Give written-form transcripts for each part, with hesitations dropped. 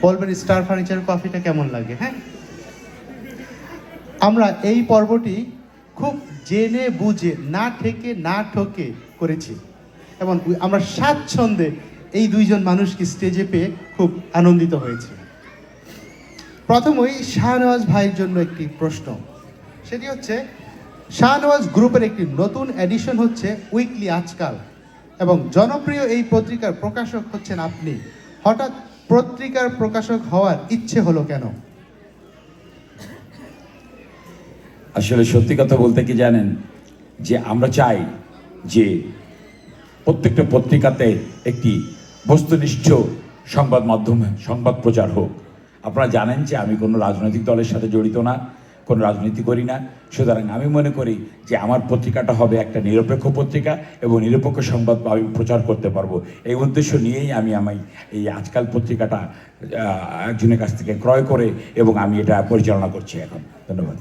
বলবেন star furniture কফিটা কেমন লাগে। হ্যাঁ, আমরা এই পর্বটি খুব জেনে বুঝে না ঠেকে না ঠকে করেছি এবং আমরা স্বাচ্ছন্দ্যে এই দুইজন মানুষকে স্টেজে পেয়ে খুব আনন্দিত হয়েছি। প্রথমেই শাহনওয়াজ ভাইয়ের জন্য একটি প্রশ্ন, সেটি হচ্ছে শাহনওয়াজ গ্রুপের একটি নতুন এডিশন হচ্ছে উইকলি আজকাল এবং জনপ্রিয় এই পত্রিকার প্রকাশক হচ্ছেন আপনি। হঠাৎ পত্রিকার প্রকাশক হওয়ার ইচ্ছে হলো কেন? আসলে সত্যি কথা বলতে কি জানেন, যে আমরা চাই যে প্রত্যেকটা পত্রিকাতে একটি বস্তুনিষ্ঠ সংবাদ মাধ্যমে সংবাদ প্রচার হোক। আপনারা জানেন যে আমি কোনো রাজনৈতিক দলের সাথে জড়িত না, কোনো রাজনীতি করি না, সুতরাং আমি মনে করি যে আমার পত্রিকাটা হবে একটা নিরপেক্ষ পত্রিকা এবং নিরপেক্ষ সংবাদ আমি প্রচার করতে পারবো। এই উদ্দেশ্য নিয়েই আমি এই আজকাল পত্রিকাটা একজনের কাছ থেকে ক্রয় করে এবং আমি এটা পরিচালনা করছি এখন। ধন্যবাদ।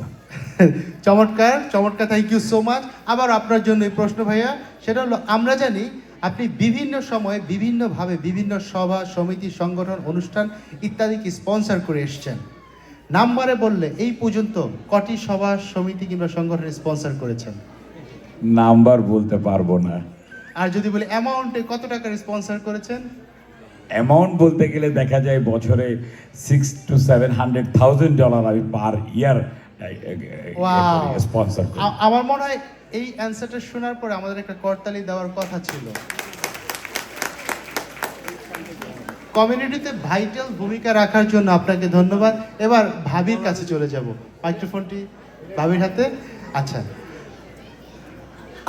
চমৎকার চমৎকার, থ্যাংক ইউ সো মাচ। আবার আপনার জন্য এই প্রশ্ন ভাইয়া, সেটা হলো আমরা জানি আপনি বিভিন্ন সময়ে বিভিন্নভাবে বিভিন্ন সভা সমিতি সংগঠন অনুষ্ঠান ইত্যাদিকে স্পন্সর করে এসছেন। নাম্বারে বললে এই পর্যন্ত কটি সভা সমিতি কিংবা সংগঠন স্পন্সর করেছেন? নাম্বার বলতে পারবো না। আর যদি বলি অ্যামাউন্টে কত টাকার স্পন্সর করেছেন? অ্যামাউন্ট বলতে গেলে দেখা যায় বছরে $600,000 to $700,000 আমি পার ইয়ার স্পন্সর করি। আমার মনে হয় এই অ্যান্সারটা শোনার পরে আমাদের একটা করতালি দেওয়ার কথা ছিল। কমিউনিটিতে ভাইটাল ভূমিকা রাখার জন্য আপনাকে ধন্যবাদ। এবার ভাবির কাছে চলে যাব, মাইক্রোফোনটি ভাবির হাতে। আচ্ছা,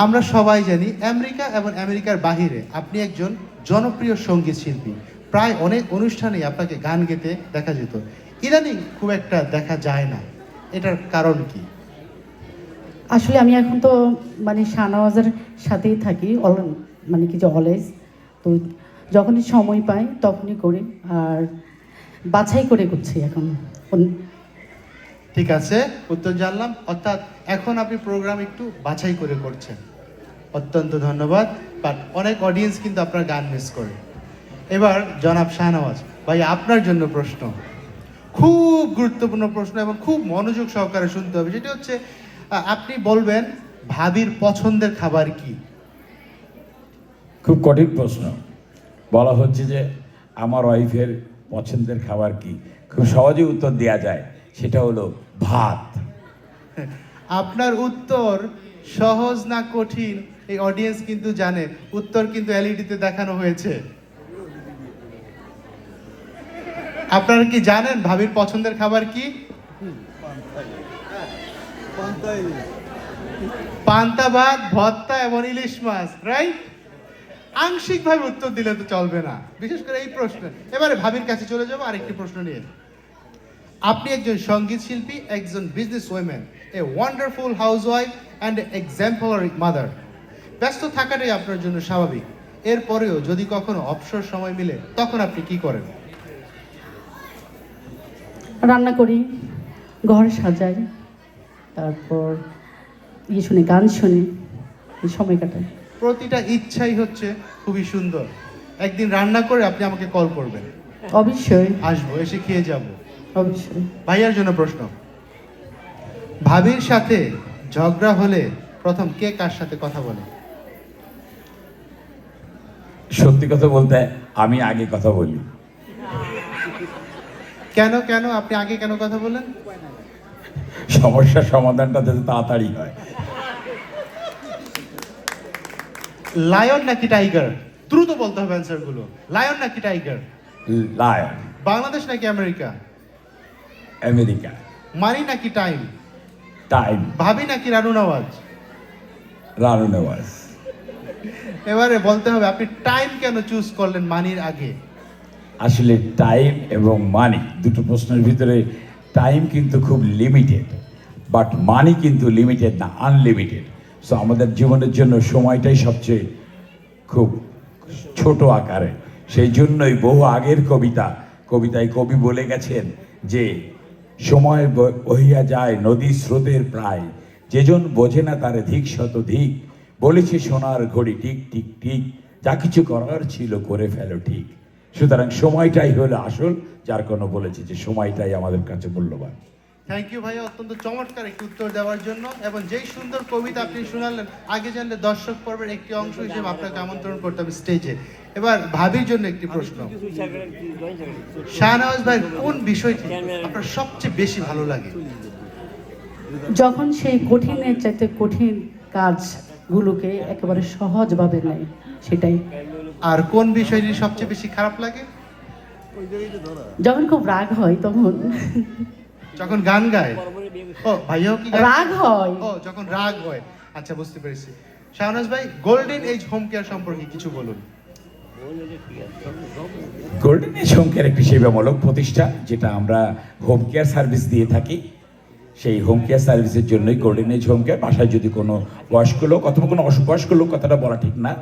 আমরা সবাই জানি আমেরিকা এবং আমেরিকার বাহিরে আপনি একজন জনপ্রিয় সঙ্গীত শিল্পী। প্রায় অনেক অনুষ্ঠানেই আপনাকে গান গেতে দেখা যেত, ইদানিং খুব একটা দেখা যায় না, এটার কারণ কি? আসলে আমি এখন তো মানে শাহনওয়াজের সাথেই থাকি, মানে কি যে অলওয়েজ, তো যখনই সময় পাই তখনই করি, আর বাছাই করে করছি এখন। ঠিক আছে, উত্তর জানলাম। অর্থাৎ এখন আপনি প্রোগ্রাম একটু বাছাই করে করছেন, অত্যন্ত ধন্যবাদ। বাট অনেক অডিয়েন্স কিন্তু আপনার গান মিস করে। এবার জনাব শাহনওয়াজ ভাই, আপনার জন্য প্রশ্ন, খুব গুরুত্বপূর্ণ প্রশ্ন এবং খুব মনোযোগ সহকারে শুনতে হবে। সেটি হচ্ছে আপনি বলবেন ভাবির পছন্দের খাবার কি? খুব কঠিন প্রশ্ন। বলা হচ্ছে যে আমার ওয়াইফের পছন্দের খাবার কি, খুব সহজে উত্তর দেওয়া যায়, সেটা হলো ভাত। আপনার উত্তর সহজ না কঠিন এই অডিয়েন্স কিন্তু জানে, উত্তর কিন্তু এলইডিতে দেখানো হয়েছে। আপনারা কি জানেন ভাবির পছন্দের খাবার কি? পান্তা ভাত, ভর্তা এবং ইলিশ মাছ, রাইট? আংশিকভাবে উত্তর দিলে তো চলবে না, বিশেষ করে এই প্রশ্নে। এবারে ভাবির কাছে চলে যাবো আরেকটি প্রশ্ন নিয়ে। আপনি একজন সঙ্গীত শিল্পী, একজন business woman, a wonderful housewife and exemplary mother. ব্যস্ত থাকাটাই আপনার জন্য স্বাভাবিক। এরপরেও যদি কখনো অবসর সময় মিলে তখন আপনি কি করেন? রান্না করি, ঘর সাজাই, তারপর শুনি, গান শুনি, সময় কাটাই। প্রতিটা ইচ্ছাই হচ্ছে খুবই সুন্দর। একদিন রান্না করে আপনি আমাকে কল করবেন। অবশ্যই আসবো, এসে খেয়ে যাব। অবশ্যই। ভাইয়ার জন্য প্রশ্ন, ভাবির সাথে ঝগড়া হলে প্রথম কে কার সাথে কথা বলে? সত্যি কথা বলতে আমি আগে কথা বলি। কেন কেন আপনি আগে কেন কথা বলেন? সমস্যার সমাধানটা যাতে তাড়াতাড়ি হয়। লায়ন নাকি টাইগার? দ্রুত বলতে হবে অ্যান্সার গুলো। লায়ন নাকি টাইগার? লায়ন। বাংলাদেশ নাকি আমেরিকা? আমেরিকা। মানি নাকি টাইম? টাইম। ভাবি নাকি রানু নওয়াজ? রানু নওয়াজ। এবারে বলতে হবে আপনি টাইম কেন চুজ করলেন মানির আগে? আসলে টাইম এবং মানি দুটো প্রশ্নের ভিতরে টাইম কিন্তু খুব লিমিটেড, বাট মানি কিন্তু লিমিটেড না, আনলিমিটেড। সো আমাদের জীবনের জন্য সময়টাই সবচেয়ে খুব ছোট আকারে। সেই জন্যই বহু আগের কবিতায় কবি বলে গেছেন যে সময় বহিয়া যায় নদী স্রোতের প্রায়, যেজন বোঝে না তারে ধিক শতধিক, বলেছে সোনার ঘড়ি টিক টিক টিক, যা কিছু করার ছিল করে ফেলো ঠিক। সুতরাং সময়টাই হলো আসল, যার কোনো বলেছে যে সময়টাই আমাদের কাছে মূল্যবান। থ্যাংক ইউ ভাইয়া, অত্যন্ত চমৎকার একটি উত্তর দেওয়ার জন্য। এবং যেই সুন্দর কবিতা আপনি শোনালেন, আগে জানলে দর্শক পর্বের একটি অংশ হিসেবে আপনাকে আমন্ত্রণ করতাম স্টেজে। এবার ভাবির জন্য একটি প্রশ্ন, শাহনওয়াজ ভাই কোন বিষয়টি আপনার সবচেয়ে বেশি ভালো লাগে? যখন সেই কঠিনের চাইতে কঠিন কাজগুলোকে একেবারে সহজভাবে নেয়, সেটাই। আর কোন বিষয়টি সবচেয়ে বেশি খারাপ লাগে? যখন খুব রাগ হয় তখন যখন গান গায়। ও ভাইয়াও কি গান- রাগ হয়। ও যখন রাগ হয়, আচ্ছা বুঝতে পেরেছি। শাহনওয়াজ ভাই, গোল্ডেন এজ হোম কেয়ার সম্পর্কে কিছু বলুন। গোল্ডেন এজ হোম কেয়ার একটি সেবামূলক প্রতিষ্ঠান, যেটা আমরা হোম কেয়ার সার্ভিস দিয়ে থাকি। সেই হোম কেয়ার সার্ভিসের জন্যই গোল্ডেন এজ হোম কেয়ার। বাসায় যদি কোনো বয়স্ক লোক অথবা কোনো বয়স্ক লোক, কথাটা বলা ঠিক না,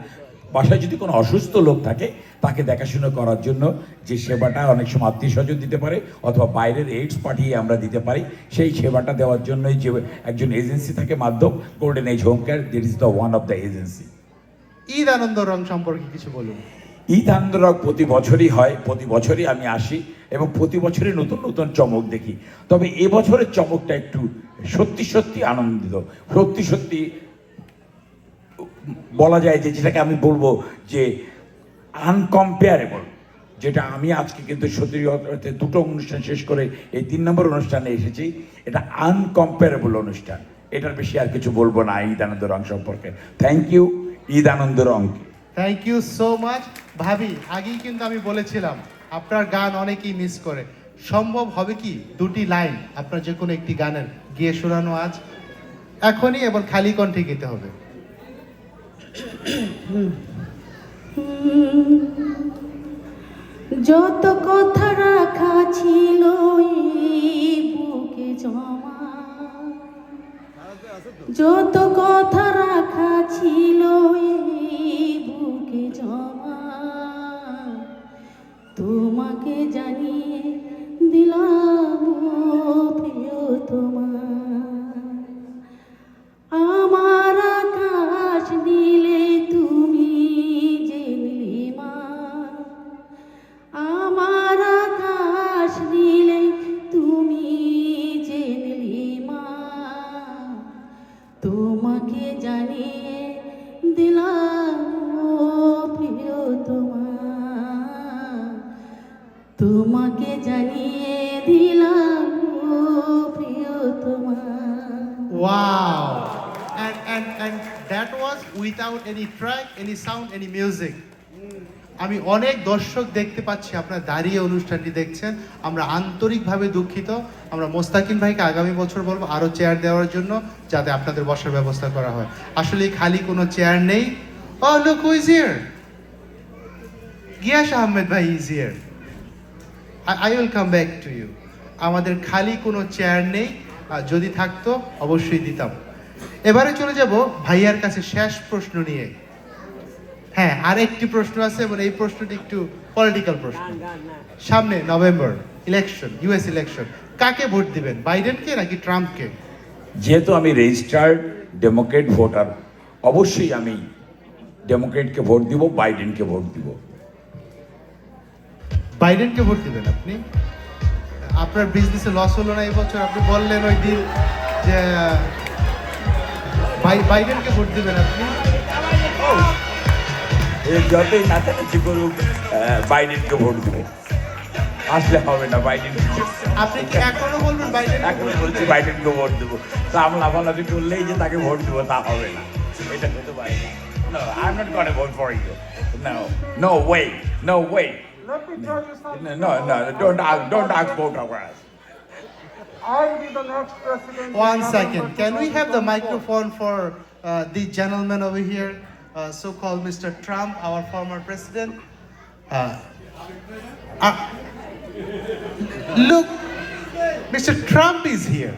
বাসায় যদি কোনো অসুস্থ লোক থাকে, তাকে দেখাশোনা করার জন্য যে সেবাটা অনেক সময় আত্মীয় স্বজন দিতে পারে অথবা বাইরের এইডস পাঠিয়ে আমরা দিতে পারি, সেই সেবাটা দেওয়ার জন্যই যে একজন এজেন্সি থাকে মাধ্যম, golden age home care, this is the one of the agency. Eid Anondo Rong সম্পর্কে কিছু বলুন। ঈদ আন্দোলন প্রতি বছরই হয়, প্রতি বছরই আমি আসি এবং প্রতি বছরই নতুন নতুন চমক দেখি। তবে এবছরের চমকটা একটু সত্যি সত্যি আনন্দিত, সত্যি সত্যি বলা যায় যে, যেটাকে আমি বলবো যে আনকম্পেয়ারেবল। যেটা আমি আজকে কিন্তু সত্যি অর্থে দুটো অনুষ্ঠান শেষ করে এই 3 নম্বর অনুষ্ঠানে এসেছি, এটা আনকম্পেয়ারেবল অনুষ্ঠান। এটার বেশি আর কিছু বলবো না ঈদ আনন্দ রং সম্পর্কে। থ্যাংক ইউ ঈদ আনন্দ রংকে। Thank you so much. ভাবি, আগেই কিন্তু আমি বলেছিলাম আপনার গান অনেকেই মিস করে। সম্ভব হবে কি দুটি লাইন আপনার যে কোনো একটি গানের গিয়ে শোনানো আজ এখনই, এবং খালি কণ্ঠে গেতে হবে। যত কথা রাখা ছিল এই বুকে জমা, যত কথা রাখা ছিল এই বুকে জমা, তোমাকে জানিয়ে দিলাম ও প্রিয়তমা। আমার আকাশ নীলে তুমি যে নীলিমা, আমার আকাশ নীলে তুমি যে নীলিমা, তোমাকে জানিয়ে দিলাম ও প্রিয়তমা, তোমাকে জানিয়ে দিলাম ও প্রিয়তমা। Wow! And that was without any track, any sound, any music. আমি অনেক দর্শক দেখতে পাচ্ছি আপনারা দাঁড়িয়ে অনুষ্ঠানটি দেখছেন। আমরা আন্তরিকভাবে দুঃখিত। আমরা মোস্তাকিম ভাইকে আগামী বছর বলবো আরও চেয়ার দেওয়ার জন্য, যাতে আপনাদের বসার ব্যবস্থা করা হয়। আসলে খালি কোনো চেয়ার নেই। Oh look who is here, Gias Ahmed ভাই is here. I will come back to you. আমাদের খালি কোনো চেয়ার নেই, যদি থাকতো অবশ্যই দিতাম। এবারে চলে যাব ভাইয়ার কাছে শেষ প্রশ্ন নিয়ে। হ্যাঁ, আরেকটি প্রশ্ন আছে এবং এই প্রশ্নটি একটু পলিটিক্যাল প্রশ্ন। সামনে নভেম্বর ইলেকশন, ইউএস ইলেকশন, কাকে ভোট দিবেন, বাইডেনকে নাকি ট্রাম্পকে? যেহেতু আমি রেজিস্টার্ড ডেমোক্রেট ভোটার, অবশ্যই আমি ডেমোক্রেটকে ভোট দিব, বাইডেনকে ভোট দিব। বাইডেনকে ভোট দিবেন আপনি? আপনার বিজনেসে লস হলো না এই বছর? আপনি বললেন ওই দিন যে বাইডেনকে ভোট দিবেন আপনি। যতই নাচানাচি করুক, বাইডেনকে ভোট দেবো। আসলে হবে না বাইডেন। আপনি কি এখনো বলবেন বাইডেন? এখন বলছি বাইডেনকে ভোট দেবো। তা আমি লাফালাফি করলেই যে তাকে ভোট দেবো তা হবে না, এটা হতে পারে না। No, I'm not going to vote for you. No way, no way. Let me tell you something. No, don't ask vote for us. I'll be the next president. One second. Can we have the microphone for the gentleman over here, so-called Mr. Trump, our former president? Look, Mr. Trump is here.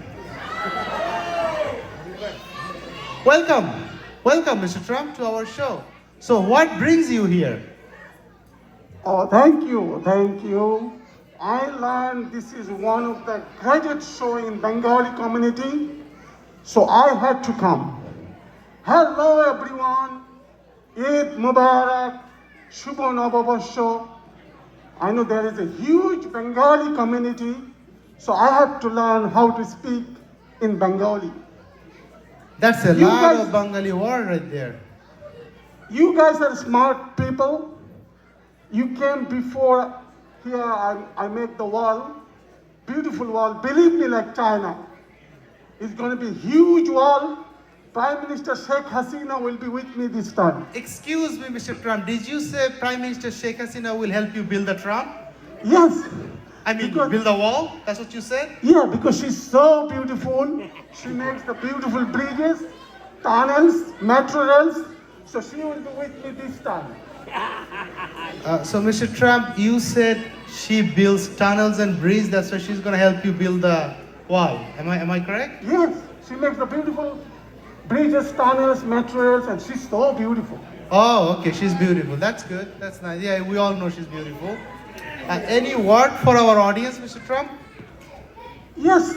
Welcome, Mr. Trump, to our show. So, what brings you here? Oh, thank you, thank you. I learned this is one of the greatest show in Bengali community, so I had to come. Hello everyone, Eid Mubarak, Shubho Noboborsho. I know there is a huge Bengali community, so I have to learn how to speak in Bengali. That's a You lot guys- of Bengali word right there. You guys are smart people. You came before here, I make the wall, beautiful wall, believe me, like China. It's going to be huge wall. Prime Minister Sheikh Hasina will be with me this time. Excuse me, Mr. Trump. Did you say Prime Minister Sheikh Hasina will help you build the Trump? Yes. I mean, Because- build the wall? That's what you said? Yeah, because she's so beautiful. She makes the beautiful bridges, tunnels, metro rails. So she will be with me this time. So, Mr. Trump, you said she builds tunnels and bridges. That's why she's going to help you build the wall. Am I correct? Yes, she makes the beautiful bridges, tunnels, metro rails, and she's so beautiful. Oh, okay. She's beautiful. That's good. That's nice. Yeah, we all know she's beautiful. Any word for our audience, Mr. Trump? Yes,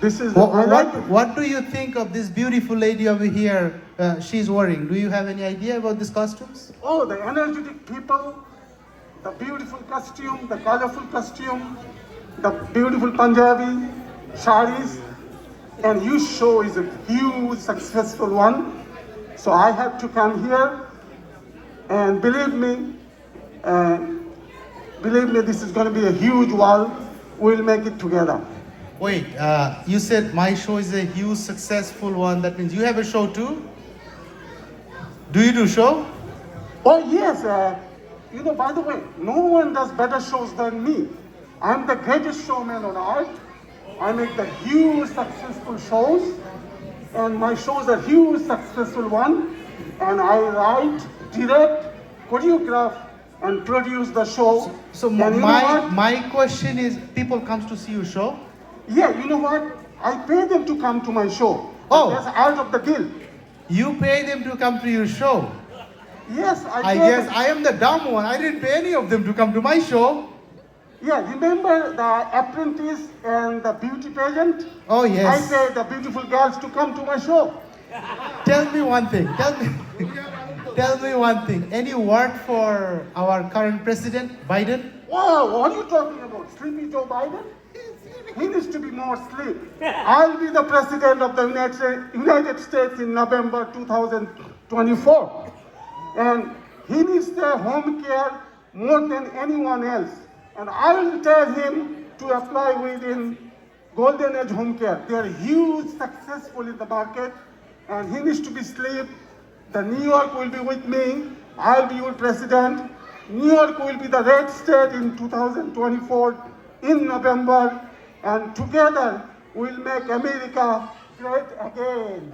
this is. What, I like what, what do you think of this beautiful lady over here? She's wearing. Do you have any idea about these costumes? Oh, the energetic people, the beautiful costume, the colorful costume, the beautiful Punjabi saris, and your show is a huge successful one. So I have to come here, and believe me, this is going to be a huge wall. We'll make it together. Wait, you said my show is a huge successful one. That means you have a show too? Do you do show? Oh yes, by the way, no one does better shows than me. I'm the greatest showman on earth. I make the huge successful shows, and my shows are huge successful one. And I write, direct, choreograph, and produce the show. So and you know my what? my question is, people comes to see your show? Yeah, you know what? I pay them to come to my show. Oh. That's out of the deal. You pay them to come to your show. Yes, I pay guess them. I am the dumb one. I didn't pay any of them to come to my show. Yeah, remember the apprentice and the beauty pageant? Oh yes. I pay the beautiful girls to come to my show. Tell me one thing. Tell me one thing. Any word for our current president, Biden? Wow, what are you talking about? Sleepy Joe Biden? He needs to be more sleep. I'll be the president of the United States in November 2024. And he needs the home care more than anyone else. And I will tell him to apply within Golden Age Home Care. They are huge, successful in the market, and he needs to be sleep. The New York will be with me. I'll be your president. New York will be the red state in 2024 in November, and together we'll make America great again.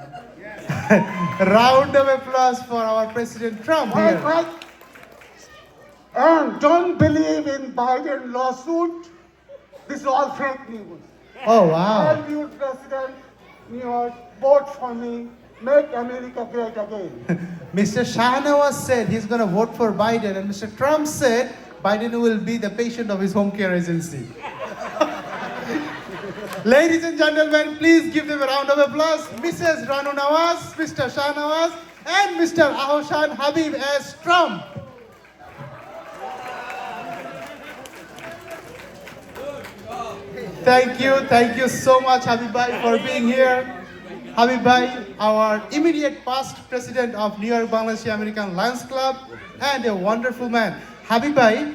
Round of applause for our President Trump Right, here. right? And don't believe in Biden lawsuit. This is all fake news. Oh I'll wow. be your president. New York, vote for me. Make America great again. Mr. Shahnawaz said he's going to vote for Biden, and Mr. Trump said Biden will be the patient of his home care agency. Ladies and gentlemen, please give them a round of applause. Mrs. Ranu Nawaz, Mr. Shahnawaz, and Mr. Ahoshan Habib as Trump. Thank you so much, Habib Bhai, for being here. Habib Bhai, our immediate past president of New York Bangladeshi American Lions Club, and a wonderful man. Habib Bhai,